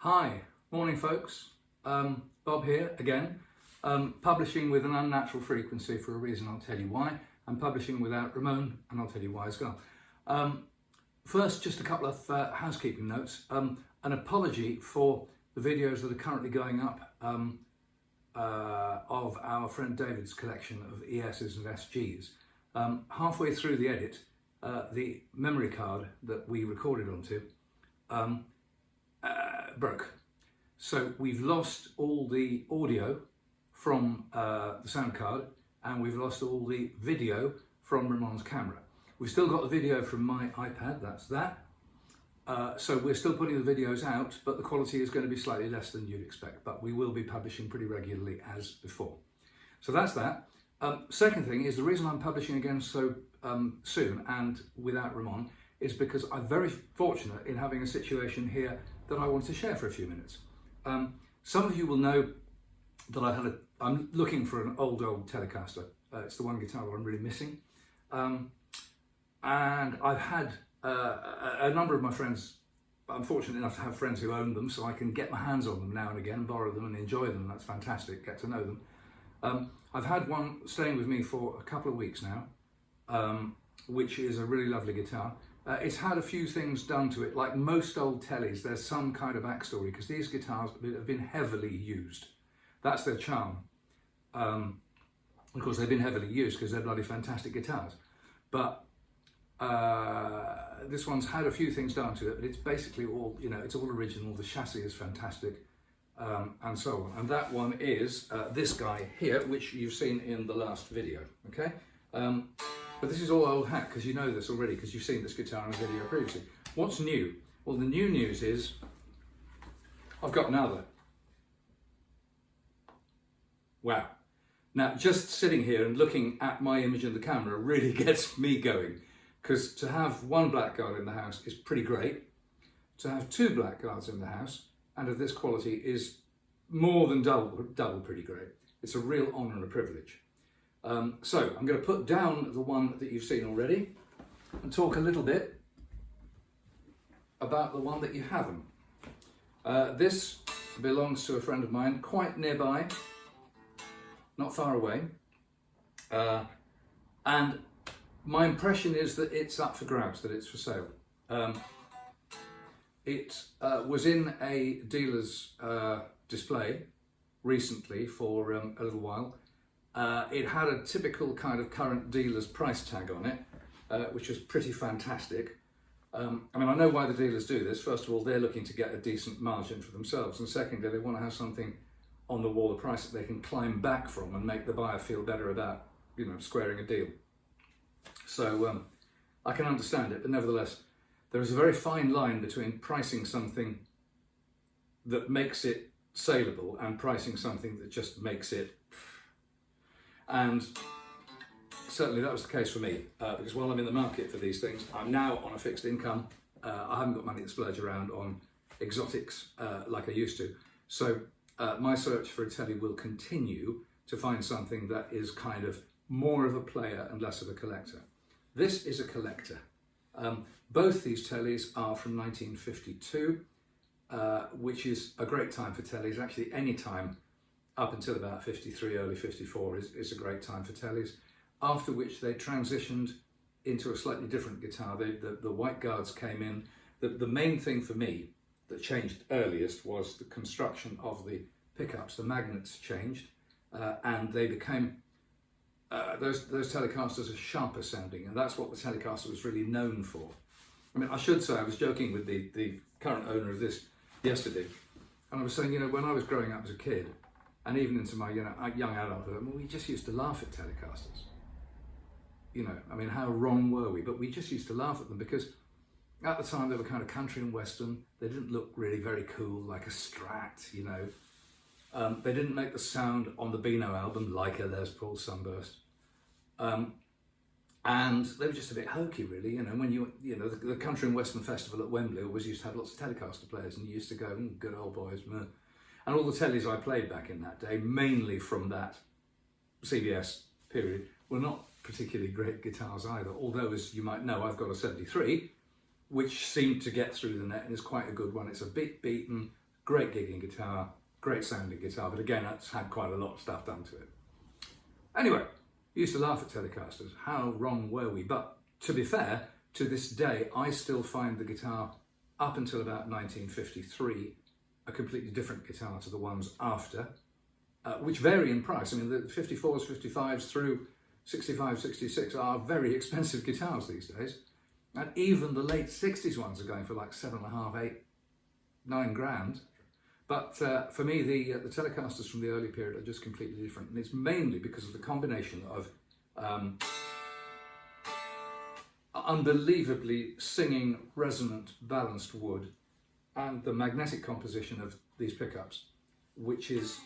Hi, morning folks. Bob here again, publishing with an unnatural frequency for a reason I'll tell you why. I'm publishing without Ramon and I'll tell you why as well. First, just a couple of housekeeping notes. An apology for the videos that are currently going up of our friend David's collection of ESs and SGs. Halfway through the edit, the memory card that we recorded onto broke. So we've lost all the audio from the sound card and we've lost all the video from Ramon's camera. We've still got the video from my iPad, that's that. So we're still putting the videos out, but the quality is going to be slightly less than you'd expect, but we will be publishing pretty regularly as before. So that's that. Second thing is the reason I'm publishing again so soon and without Ramon is because I'm very fortunate in having a situation here that I want to share for a few minutes. Some of you will know that I'm looking for an old Telecaster. It's the one guitar that I'm really missing. And I've had a number of my friends, I'm fortunate enough to have friends who own them, so I can get my hands on them now and again, borrow them and enjoy them. That's fantastic, get to know them. I've had one staying with me for a couple of weeks now, which is a really lovely guitar. It's had a few things done to it. Like most old tellies, there's some kind of backstory because these guitars have been heavily used. That's their charm. Of course, they've been heavily used because they're bloody fantastic guitars. But this one's had a few things done to it, but it's basically all, it's all original. The chassis is fantastic, and so on. And that one is this guy here, which you've seen in the last video, okay? But this is all old hat, because you know this already, because you've seen this guitar in a video previously. What's new? Well, the new news is I've got another. Wow. Now, just sitting here and looking at my image in the camera really gets me going, because to have one Blackguard in the house is pretty great. To have two Blackguards in the house, and of this quality, is more than double pretty great. It's a real honour and a privilege. So I'm going to put down the one that you've seen already and talk a little bit about the one that you haven't. This belongs to a friend of mine quite nearby, not far away, and my impression is that it's up for grabs, that it's for sale. It was in a dealer's display recently for a little while. It had a typical kind of current dealer's price tag on it, which was pretty fantastic. I mean, I know why the dealers do this. First of all, they're looking to get a decent margin for themselves. And secondly, they want to have something on the wall, a price that they can climb back from and make the buyer feel better about, squaring a deal. So I can understand it, but nevertheless, there is a very fine line between pricing something that makes it saleable and pricing something that just makes it. And certainly that was the case for me, because while I'm in the market for these things, I'm now on a fixed income. I haven't got money to splurge around on exotics like I used to. So my search for a telly will continue to find something that is kind of more of a player and less of a collector. This is a collector. Both these tellies are from 1952, which is a great time for tellies. Actually, any time up until about 53, early 54 is a great time for tellies, after which they transitioned into a slightly different guitar. The white guards came in. The main thing for me that changed earliest was the construction of the pickups. The magnets changed and they became, those Telecasters are sharper sounding, and that's what the Telecaster was really known for. I mean, I should say, I was joking with the current owner of this yesterday, and I was saying, when I was growing up as a kid, and even into my young adulthood, we just used to laugh at Telecasters. I mean, how wrong were we? But we just used to laugh at them because at the time they were kind of country and western. They didn't look really very cool, like a Strat, They didn't make the sound on the Beano album like a Les Paul Sunburst. And they were just a bit hokey, really. When the Country and Western Festival at Wembley always used to have lots of Telecaster players, and you used to go, good old boys, meh. And all the tellies I played back in that day, mainly from that CBS period, were not particularly great guitars either. Although, as you might know, I've got a 73, which seemed to get through the net and is quite a good one. It's a bit beaten, great gigging guitar, great sounding guitar, but again, that's had quite a lot of stuff done to it. Anyway, we used to laugh at Telecasters. How wrong were we? But to be fair, to this day, I still find the guitar up until about 1953 a completely different guitar to the ones after, which vary in price. I mean, the 54s, 55s through 65, 66 are very expensive guitars these days. And even the late 60s ones are going for like 7.5, 8, 9 grand. But for me, the Telecasters from the early period are just completely different. And it's mainly because of the combination of unbelievably singing, resonant, balanced wood and the magnetic composition of these pickups, which is,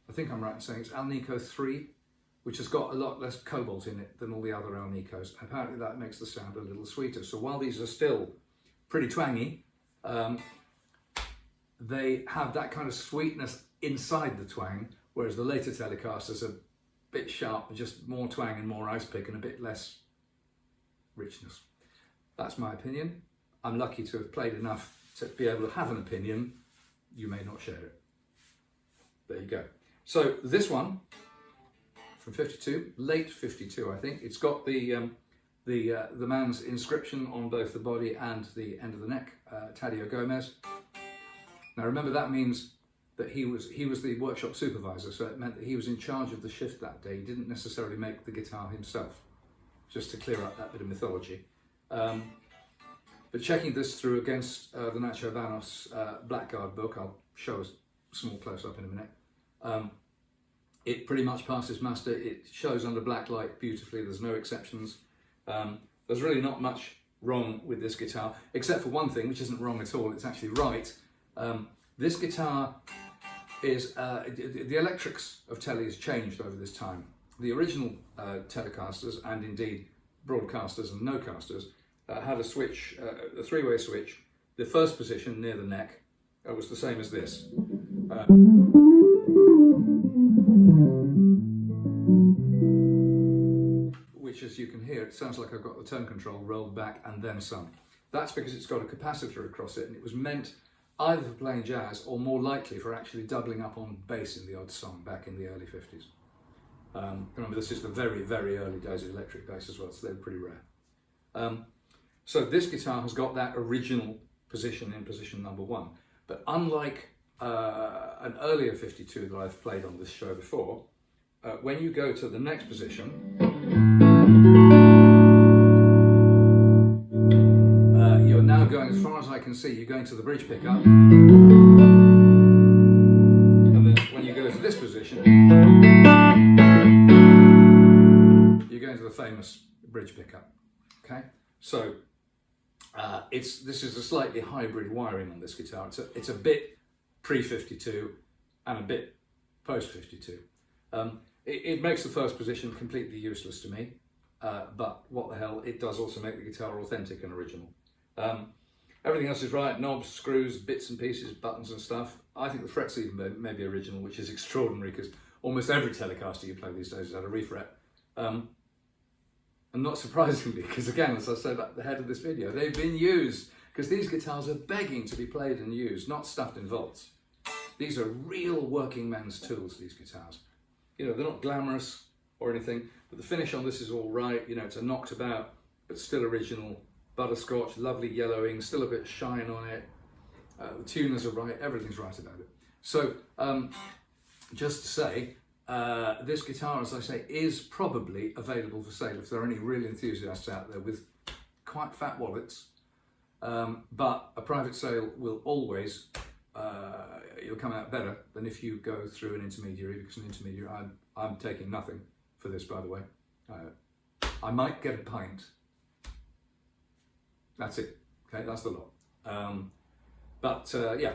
I think I'm right in saying it's Alnico 3, which has got a lot less cobalt in it than all the other Alnicos. Apparently that makes the sound a little sweeter. So while these are still pretty twangy, they have that kind of sweetness inside the twang, whereas the later Telecasters are a bit sharp, just more twang and more ice pick and a bit less richness. That's my opinion. I'm lucky to have played enough to be able to have an opinion. You may not share it. There you go. So this one from 52, late 52, I think. It's got the man's inscription on both the body and the end of the neck, Taddeo Gomez. Now remember, that means that he was the workshop supervisor, so it meant that he was in charge of the shift that day. He didn't necessarily make the guitar himself, just to clear up that bit of mythology. But checking this through against the Nacho Vanos Blackguard book, I'll show a small close-up in a minute, it pretty much passes muster. It shows under black light beautifully, there's no exceptions. There's really not much wrong with this guitar, except for one thing, which isn't wrong at all, it's actually right. This guitar is, the electrics of Telly's changed over this time. The original Telecasters, and indeed broadcasters and no-casters, had a switch, a three-way switch. The first position near the neck was the same as this. Which, as you can hear, it sounds like I've got the tone control rolled back and then some. That's because it's got a capacitor across it, and it was meant either for playing jazz or more likely for actually doubling up on bass in the odd song back in the early 50s. Remember, this is the very, very early days of electric bass as well, so they're pretty rare. So this guitar has got that original position in position number 1. But unlike an earlier 52 that I've played on this show before, when you go to the next position, you're now going, as far as I can see, you're going to the bridge pickup. And then when you go to this position, you're going to the famous bridge pickup. Okay, so this is a slightly hybrid wiring on this guitar. It's a bit pre-52 and a bit post-52. It makes the first position completely useless to me, but what the hell, it does also make the guitar authentic and original. Everything else is right, knobs, screws, bits and pieces, buttons and stuff. I think the frets even may be original, which is extraordinary because almost every Telecaster you play these days has had a refret. And not surprisingly, because again, as I said at the head of this video, they've been used, because these guitars are begging to be played and used, not stuffed in vaults. These are real working men's tools, these guitars. You know, they're not glamorous or anything, but the finish on this is all right. You know, it's a knocked about, but still original. Butterscotch, lovely yellowing, still a bit of shine on it. The tuners are right, everything's right about it. So, just to say, this guitar, as I say, is probably available for sale if there are any real enthusiasts out there with quite fat wallets. But a private sale will always, you'll come out better than if you go through an intermediary, because an intermediary, I'm taking nothing for this, by the way. I might get a pint. That's it. Okay, that's the lot. Yeah,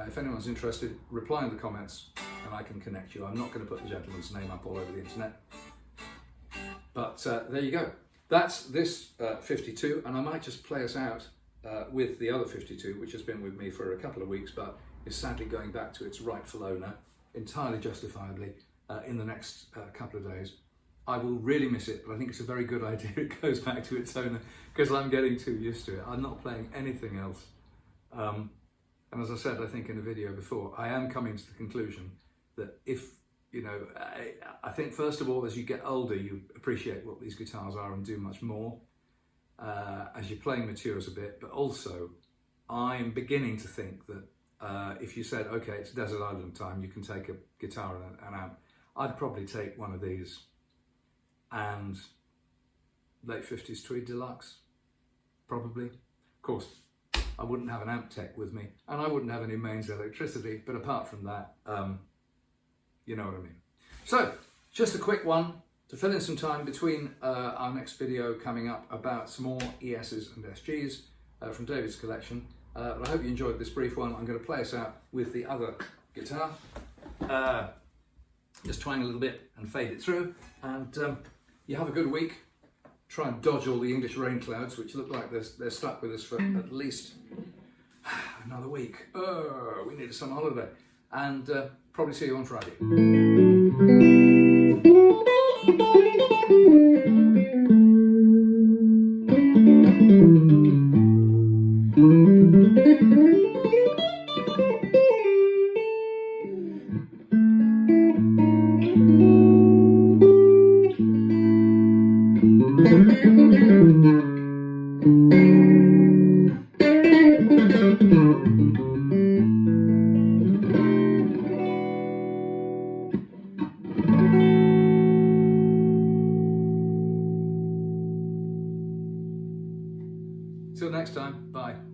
if anyone's interested, reply in the comments and I can connect you. I'm not going to put the gentleman's name up all over the internet. But there you go. That's this 52, and I might just play us out with the other 52, which has been with me for a couple of weeks, but is sadly going back to its rightful owner, entirely justifiably, in the next couple of days. I will really miss it, but I think it's a very good idea it goes back to its owner, because I'm getting too used to it. I'm not playing anything else And as I said, I think in the video before, I am coming to the conclusion that if, you know, I think first of all, as you get older, you appreciate what these guitars are and do much more as your playing matures a bit. But also, I'm beginning to think that if you said, okay, it's desert island time, you can take a guitar and an amp, I'd probably take one of these and late 50s Tweed Deluxe, probably. Of course, I wouldn't have an amp tech with me and I wouldn't have any mains electricity, but apart from that, you know what I mean. So, just a quick one to fill in some time between our next video coming up about some more ESs and SGs from David's collection. But I hope you enjoyed this brief one. I'm going to play us out with the other guitar. Just twang a little bit and fade it through. And you have a good week. Try and dodge all the English rain clouds, which look like they're stuck with us for at least another week. Oh, we need a summer holiday. And probably see you on Friday. Till next time, bye.